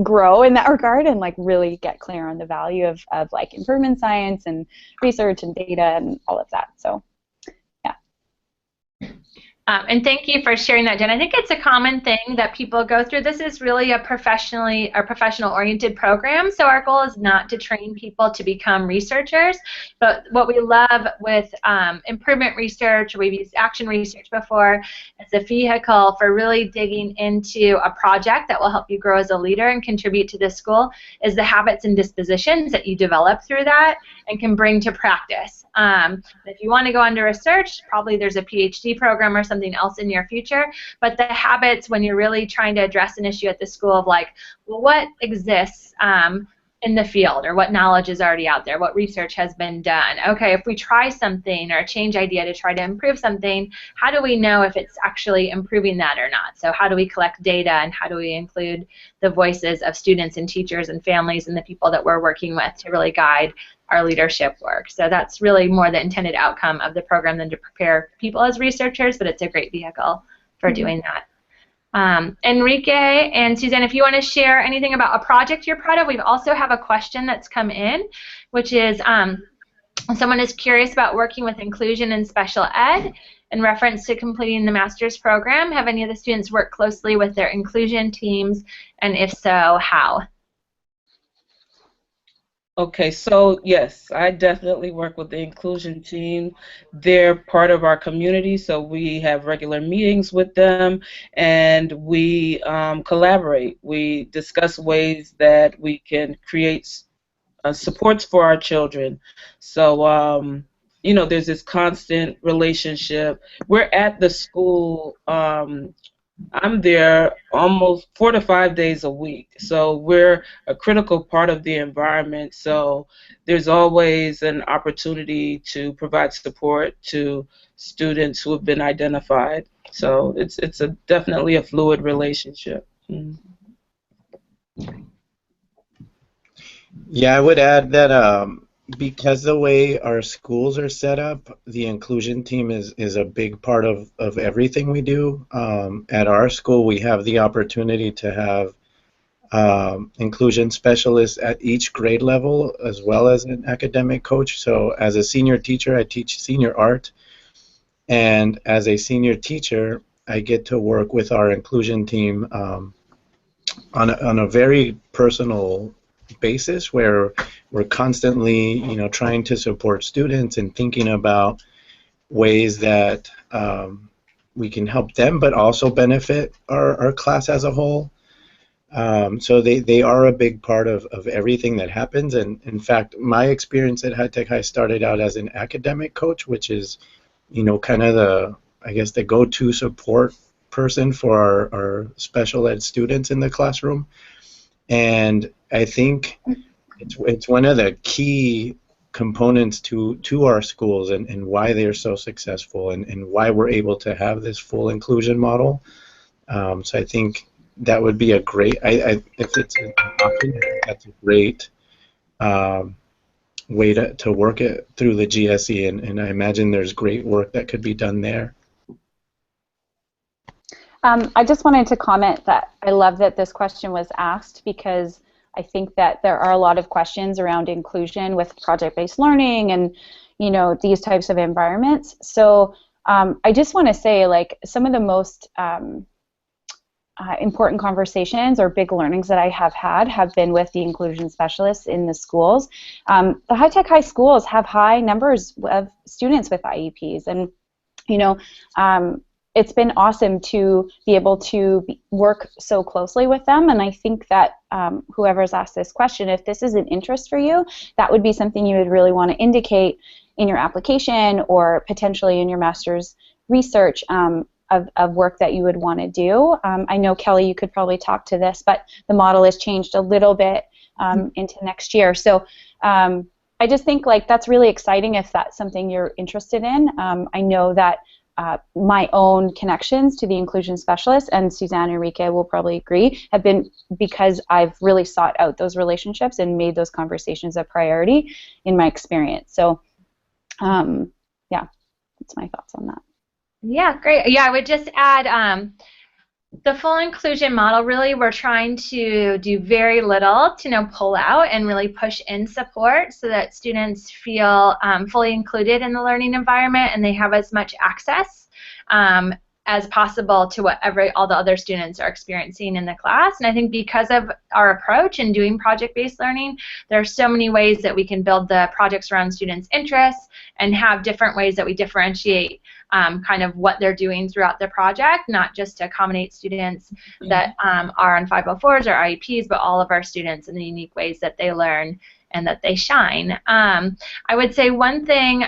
grow in that regard and like really get clear on the value of like improvement science and research and data and all of that. So yeah. And thank you for sharing that, Jen. I think it's a common thing that people go through. This is really a professional-oriented program, so our goal is not to train people to become researchers, but what we love with improvement research, we've used action research before, as a vehicle for really digging into a project that will help you grow as a leader and contribute to the school, is the habits and dispositions that you develop through that and can bring to practice. If you want to go into research, probably there's a PhD program or something else in your future, but the habits when you're really trying to address an issue at the school of like, well, what exists in the field, or what knowledge is already out there, what research has been done. Okay, if we try something or a change idea to try to improve something, how do we know if it's actually improving that or not? So how do we collect data, and how do we include the voices of students and teachers and families and the people that we're working with to really guide our leadership work? So that's really more the intended outcome of the program than to prepare people as researchers, but it's a great vehicle for doing that. Enrique and Suzanne, if you want to share anything about a project you're proud of, we also have a question that's come in, which is someone is curious about working with inclusion and special ed in reference to completing the master's program. Have any of the students worked closely with their inclusion teams, and if so, how? Okay, so yes, I definitely work with the inclusion team. They're part of our community, so we have regular meetings with them, and we collaborate. We discuss ways that we can create supports for our children. So, there's this constant relationship. We're at the school. I'm there almost 4 to 5 days a week, so we're a critical part of the environment. So there's always an opportunity to provide support to students who have been identified. So it's definitely a fluid relationship. Yeah, I would add that because the way our schools are set up, the inclusion team is a big part of everything we do. At our school, we have the opportunity to have inclusion specialists at each grade level, as well as an academic coach. So as a senior teacher, I teach senior art, and as a senior teacher, I get to work with our inclusion team on a very personal basis, where we're constantly, trying to support students and thinking about ways that we can help them, but also benefit our class as a whole. So they are a big part of everything that happens. And in fact, my experience at High Tech High started out as an academic coach, which is, kind of the go-to support person for our special ed students in the classroom. And I think it's one of the key components to our schools and why they're so successful and why we're able to have this full inclusion model. So I think that would be a great, if it's an option, that's a great way to work it through the GSE, and I imagine there's great work that could be done there. I just wanted to comment that I love that this question was asked, because I think that there are a lot of questions around inclusion with project-based learning and, these types of environments. So I just want to say, like, some of the most important conversations or big learnings that I have had have been with the inclusion specialists in the schools. The High Tech High schools have high numbers of students with IEPs, and, it's been awesome to be able to work so closely with them, and I think that whoever's asked this question, if this is an interest for you, that would be something you would really want to indicate in your application or potentially in your master's research of work that you would want to do. I know, Kelly, you could probably talk to this, but the model has changed a little bit into next year. So I just think like that's really exciting if that's something you're interested in. I know that my own connections to the inclusion specialist, and Suzanne and Enrique will probably agree, have been because I've really sought out those relationships and made those conversations a priority in my experience. So, yeah, that's my thoughts on that. Yeah, great. Yeah, I would just add the full inclusion model, really we're trying to do very little to pull out and really push in support so that students feel fully included in the learning environment and they have as much access as possible to what all the other students are experiencing in the class. And I think because of our approach in doing project-based learning, there are so many ways that we can build the projects around students' interests and have different ways that we differentiate kind of what they're doing throughout the project, not just to accommodate students that are on 504s or IEPs, but all of our students in the unique ways that they learn and that they shine. I would say one thing,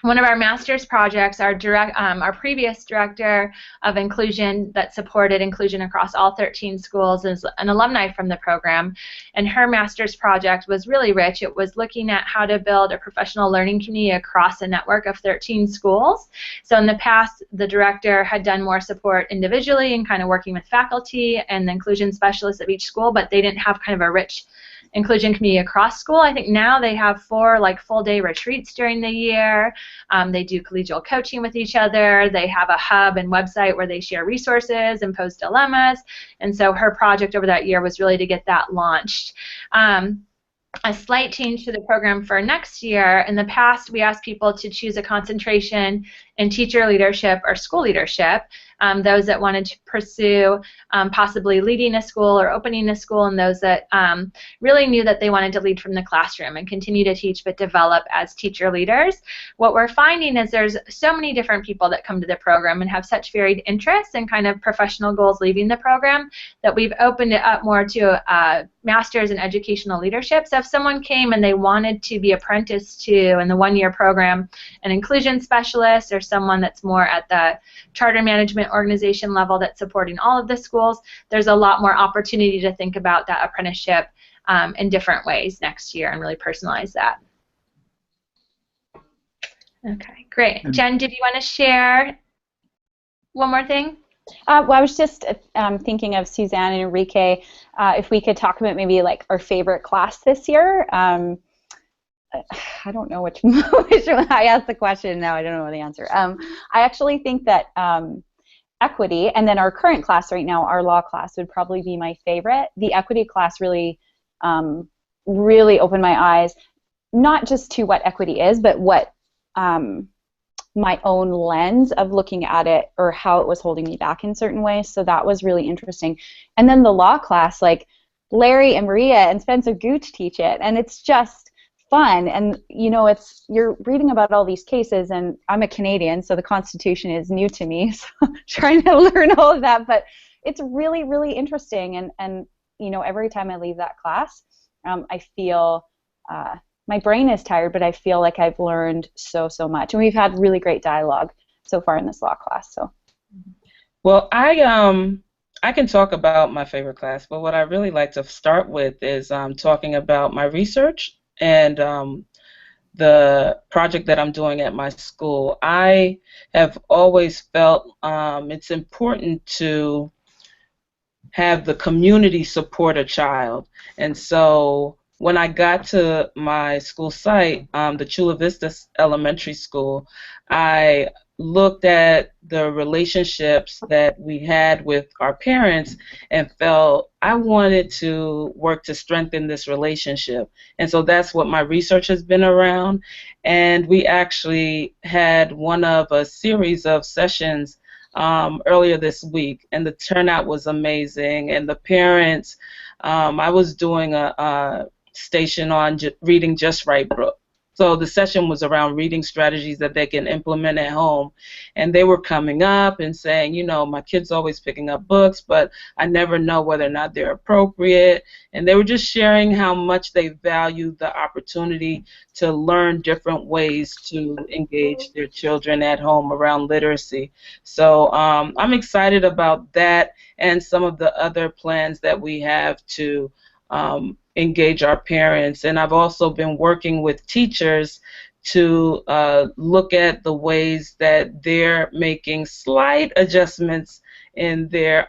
one of our master's projects, our previous director of inclusion that supported inclusion across all 13 schools is an alumni from the program, and her master's project was really rich. It was looking at how to build a professional learning community across a network of 13 schools. So in the past, the director had done more support individually and kind of working with faculty and the inclusion specialists of each school, but they didn't have kind of a rich inclusion community across school. I think now they have 4 full-day retreats during the year. They do collegial coaching with each other. They have a hub and website where they share resources and pose dilemmas. And so her project over that year was really to get that launched. A slight change to the program for next year. In the past, we asked people to choose a concentration in teacher leadership or school leadership, those that wanted to pursue possibly leading a school or opening a school, and those that really knew that they wanted to lead from the classroom and continue to teach but develop as teacher leaders. What we're finding is there's so many different people that come to the program and have such varied interests and kind of professional goals leaving the program that we've opened it up more to master's in educational leadership. So if someone came and they wanted to be apprenticed to, in the one-year program, an inclusion specialist or someone that's more at the charter management organization level that's supporting all of the schools, there's a lot more opportunity to think about that apprenticeship in different ways next year and really personalize that. Okay, great. Jen, did you want to share one more thing? Well, I was just thinking of Suzanne and Enrique, if we could talk about maybe like our favorite class this year. I don't know which one. I asked the question, now I don't know the answer. I actually think that equity, and then our current class right now, our law class, would probably be my favorite. The equity class really, really opened my eyes, not just to what equity is, but what my own lens of looking at it or how it was holding me back in certain ways. So that was really interesting. And then the law class, like Larry and Maria and Spencer Gooch teach it, and it's just fun. And you're reading about all these cases, and I'm a Canadian, so the Constitution is new to me, so trying to learn all of that, but it's really, really interesting. And every time I leave that class, I feel my brain is tired, but I feel like I've learned so much. And we've had really great dialogue so far in this law class. So, well, I can talk about my favorite class, but what I really like to start with is talking about my research and the project that I'm doing at my school. I have always felt it's important to have the community support a child, and so when I got to my school site, the Chula Vista Elementary School, I looked at the relationships that we had with our parents and felt I wanted to work to strengthen this relationship. And so that's what my research has been around. And we actually had one of a series of sessions earlier this week, and the turnout was amazing. And the parents, I was doing a station on reading Just Right book. So the session was around reading strategies that they can implement at home. And they were coming up and saying, my kid's always picking up books, but I never know whether or not they're appropriate. And they were just sharing how much they value the opportunity to learn different ways to engage their children at home around literacy. So I'm excited about that and some of the other plans that we have to engage our parents. And I've also been working with teachers to look at the ways that they're making slight adjustments in their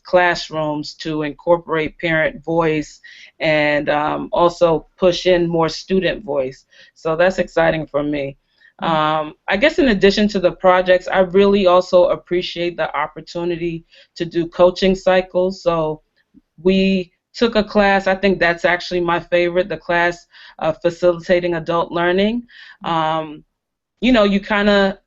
classrooms to incorporate parent voice and also push in more student voice. So that's exciting for me. I guess in addition to the projects, I really also appreciate the opportunity to do coaching cycles. So we took a class, I think that's actually my favorite, the class Facilitating Adult Learning. You know, you kind of,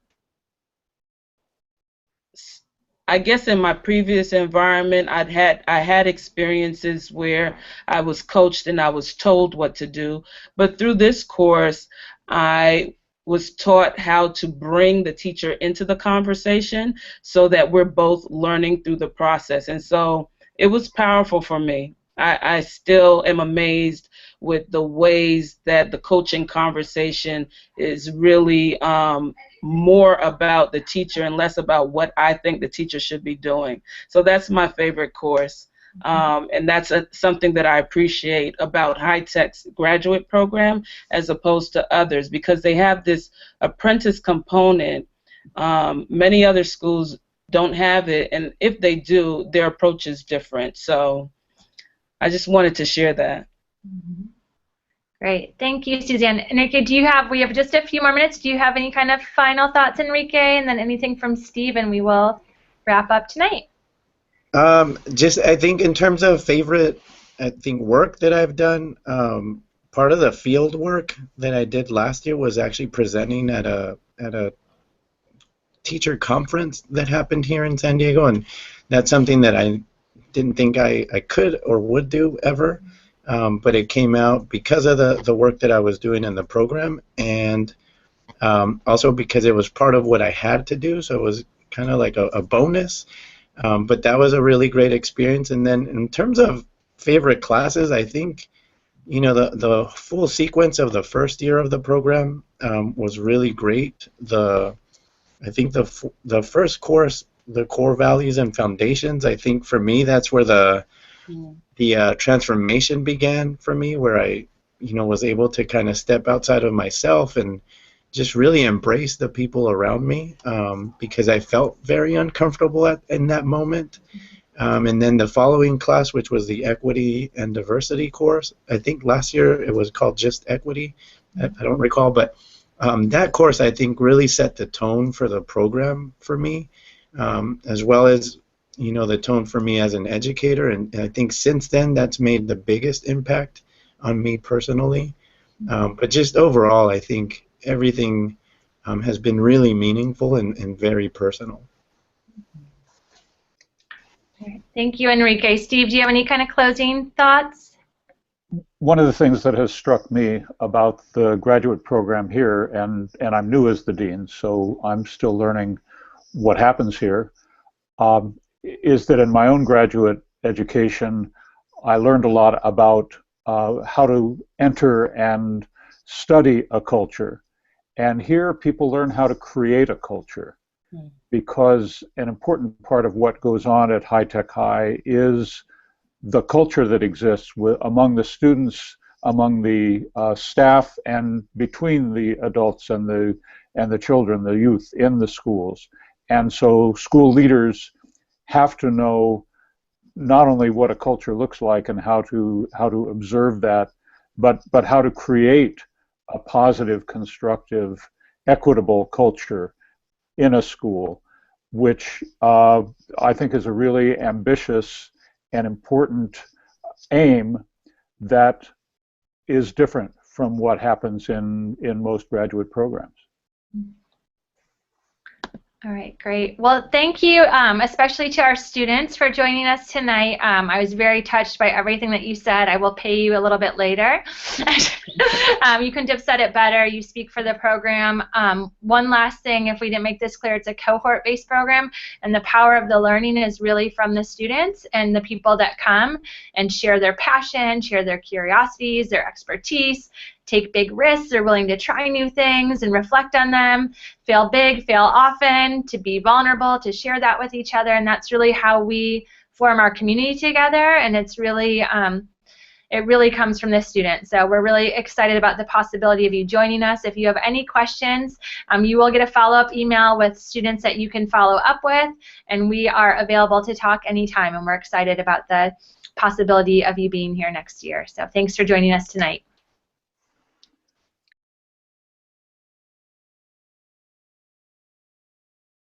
I guess in my previous environment, I had experiences where I was coached and I was told what to do. But through this course, I was taught how to bring the teacher into the conversation so that we're both learning through the process. And so it was powerful for me. I still am amazed with the ways that the coaching conversation is really more about the teacher and less about what I think the teacher should be doing. So that's my favorite course. And that's something that I appreciate about High Tech's graduate program as opposed to others, because they have this apprentice component. Many other schools don't have it, and if they do, their approach is different. So I just wanted to share that. Great. Thank you, Suzanne. Enrique, we have just a few more minutes. Do you have any kind of final thoughts, Enrique, and then anything from Steve, and we will wrap up tonight? I think in terms of favorite, work that I've done, part of the field work that I did last year was actually presenting at a teacher conference that happened here in San Diego, and that's something that I didn't think I could or would do ever, but it came out because of the work that I was doing in the program, and also because it was part of what I had to do, so it was kind of like a bonus, but that was a really great experience. And then in terms of favorite classes, I think, you know, the full sequence of the first year of the program was really great. I think the first course, the core values and foundations, I think for me that's where the transformation began for me, where I, you know, was able to kind of step outside of myself and just really embrace the people around me, because I felt very uncomfortable in that moment. And then the following class, which was the equity and diversity course, I think last year it was called just equity, I don't recall, but that course I think really set the tone for the program for me, as well as, you know, the tone for me as an educator, and I think since then that's made the biggest impact on me personally. But just overall, I think everything has been really meaningful and very personal. Thank you, Enrique. Steve, do you have any kind of closing thoughts? One of the things that has struck me about the graduate program here, and I'm new as the dean, so I'm still learning what happens here, is that in my own graduate education, I learned a lot about how to enter and study a culture. And here people learn how to create a culture, because an important part of what goes on at High Tech High is the culture that exists among the students, among the staff, and between the adults and the children, the youth in the schools. And so school leaders have to know not only what a culture looks like and how to observe that, but how to create a positive, constructive, equitable culture in a school, which I think is a really ambitious and important aim that is different from what happens in most graduate programs. All right, great. Well, thank you, especially to our students for joining us tonight. I was very touched by everything that you said. I will pay you a little bit later. You couldn't have said it better. You speak for the program. One last thing, if we didn't make this clear, it's a cohort-based program, and the power of the learning is really from the students and the people that come and share their passion, share their curiosities, their expertise, take big risks, they're willing to try new things and reflect on them, fail big, fail often, to be vulnerable, to share that with each other, and that's really how we form our community together, and it's really it really comes from the students. So we're really excited about the possibility of you joining us. If you have any questions, you will get a follow-up email with students that you can follow up with, and we are available to talk anytime, and we're excited about the possibility of you being here next year. So thanks for joining us tonight.